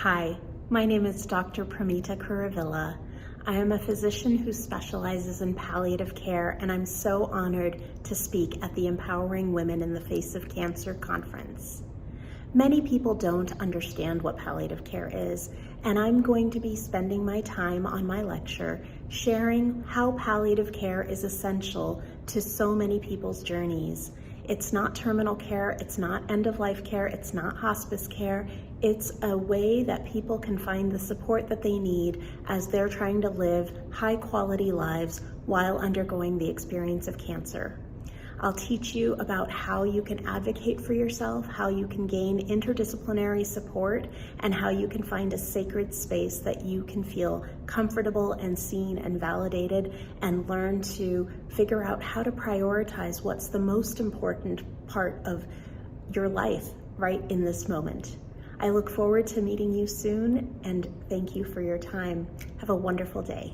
Hi, my name is Dr. Pramita Kuruvilla. I am a physician who specializes in palliative care, and I'm so honored to speak at the Empowering Women in the Face of Cancer conference. Many people don't understand what palliative care is, and I'm going to be spending my time on my lecture sharing how palliative care is essential to so many people's journeys. It's not terminal care, it's not end-of-life care, it's not hospice care. It's a way that people can find the support that they need as they're trying to live high-quality lives while undergoing the experience of cancer. I'll teach you about how you can advocate for yourself, how you can gain interdisciplinary support, and how you can find a sacred space that you can feel comfortable and seen and validated, and learn to figure out how to prioritize what's the most important part of your life right in this moment. I look forward to meeting you soon, and thank you for your time. Have a wonderful day.